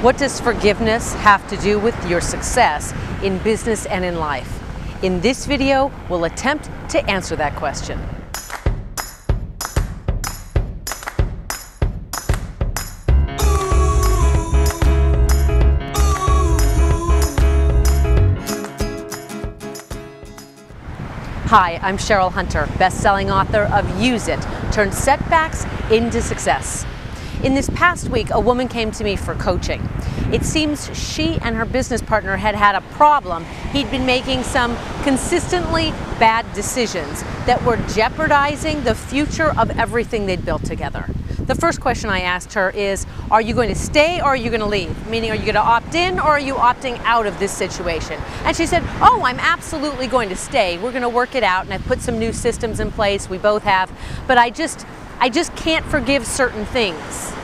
What does forgiveness have to do with your success in business and in life? In this video, we'll attempt to answer that question. Hi, I'm Cheryl Hunter, best-selling author of Use It, Turn Setbacks into Success. In this past week, a woman came to me for coaching. It seems she and her business partner had had a problem. He'd been making some consistently bad decisions that were jeopardizing the future of everything they'd built together. The first question I asked her is, are you going to stay or are you going to leave? Meaning, are you going to opt in or are you opting out of this situation? And she said, oh, I'm absolutely going to stay. We're going to work it out, and I've put some new systems in place, we both have, but I just can't forgive certain things.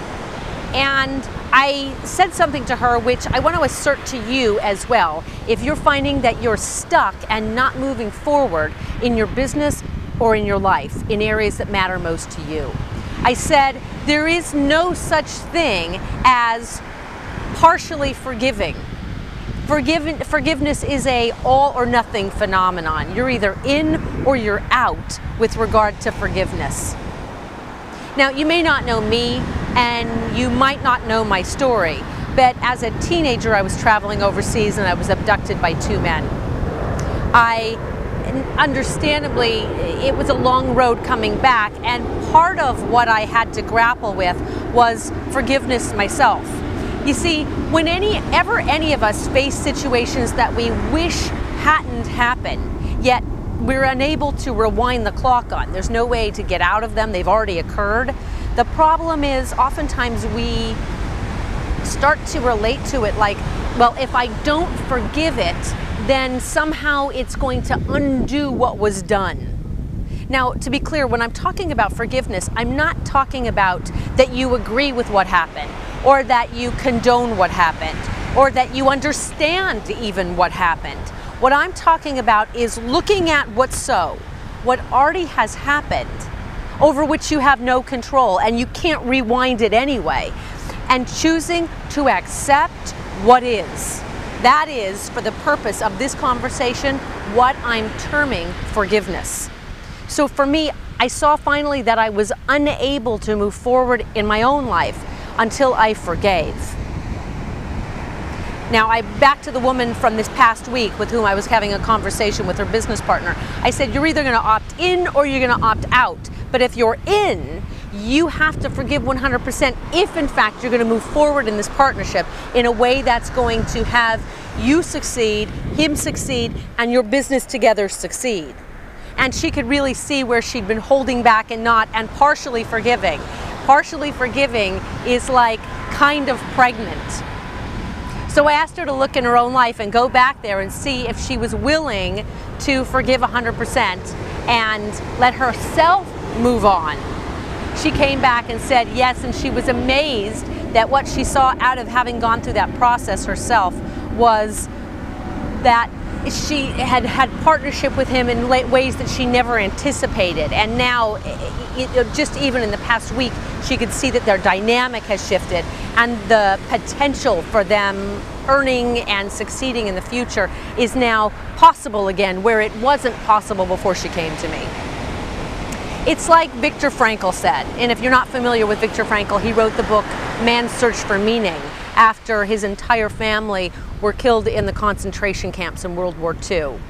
And I said something to her which I want to assert to you as well. If you're finding that you're stuck and not moving forward in your business or in your life, in areas that matter most to you, I said, there is no such thing as partially forgiving. Forgiveness is a all or nothing phenomenon. You're either in or you're out with regard to forgiveness. Now, you may not know me and you might not know my story, but as a teenager I was traveling overseas and I was abducted by two men. Understandably, it was a long road coming back, and part of what I had to grapple with was forgiveness myself. You see, whenever any of us face situations that we wish hadn't happened, yet we're unable to rewind the clock on. There's no way to get out of them. They've already occurred. The problem is oftentimes we start to relate to it like, well, if I don't forgive it, then somehow it's going to undo what was done. Now, to be clear, when I'm talking about forgiveness, I'm not talking about that you agree with what happened, or that you condone what happened, or that you understand even what happened. What I'm talking about is looking at what already has happened, over which you have no control, and you can't rewind it anyway, and choosing to accept what is. That is, for the purpose of this conversation, what I'm terming forgiveness. So for me, I saw finally that I was unable to move forward in my own life until I forgave. Now, back to the woman from this past week with whom I was having a conversation with her business partner. I said, you're either going to opt in or you're going to opt out. But if you're in, you have to forgive 100% if in fact you're going to move forward in this partnership in a way that's going to have you succeed, him succeed, and your business together succeed. And she could really see where she'd been holding back and not, and partially forgiving. Partially forgiving is like kind of pregnant. So I asked her to look in her own life and go back there and see if she was willing to forgive 100% and let herself move on. She came back and said yes, and she was amazed that what she saw out of having gone through that process herself was that she had had partnership with him in ways that she never anticipated. And now, just even in the past week, she could see that their dynamic has shifted and the potential for them earning and succeeding in the future is now possible again, where it wasn't possible before she came to me. It's like Viktor Frankl said, and if you're not familiar with Viktor Frankl, he wrote the book Man's Search for Meaning after his entire family were killed in the concentration camps in World War II.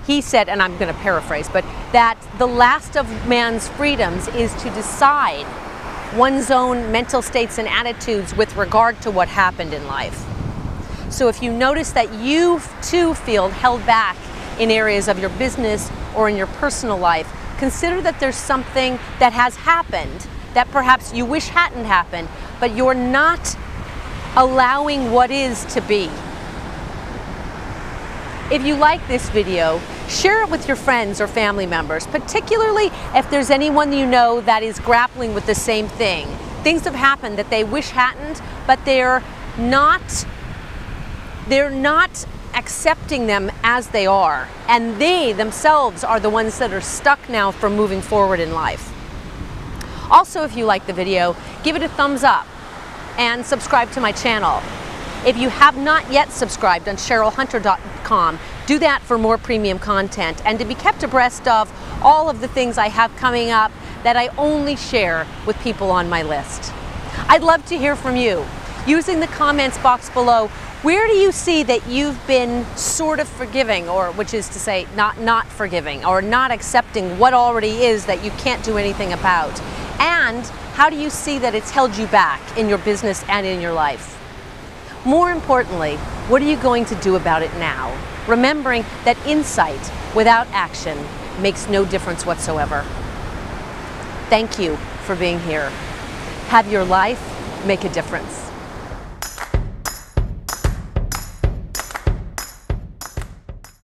He said, and I'm going to paraphrase, but that the last of man's freedoms is to decide one's own mental states and attitudes with regard to what happened in life. So if you notice that you too feel held back in areas of your business or in your personal life, consider that there's something that has happened that perhaps you wish hadn't happened, but you're not allowing what is to be. If you like this video, share it with your friends or family members, particularly if there's anyone you know that is grappling with the same thing. Things have happened that they wish hadn't, but they're not accepting them as they are, and they themselves are the ones that are stuck now from moving forward in life. Also, if you like the video, give it a thumbs up and subscribe to my channel. If you have not yet subscribed on CherylHunter.com, do that for more premium content and to be kept abreast of all of the things I have coming up that I only share with people on my list. I'd love to hear from you. Using the comments box below, where do you see that you've been sort of forgiving, or which is to say not forgiving, or not accepting what already is that you can't do anything about? And how do you see that it's held you back in your business and in your life? More importantly, what are you going to do about it now? Remembering that insight without action makes no difference whatsoever. Thank you for being here. Have your life make a difference.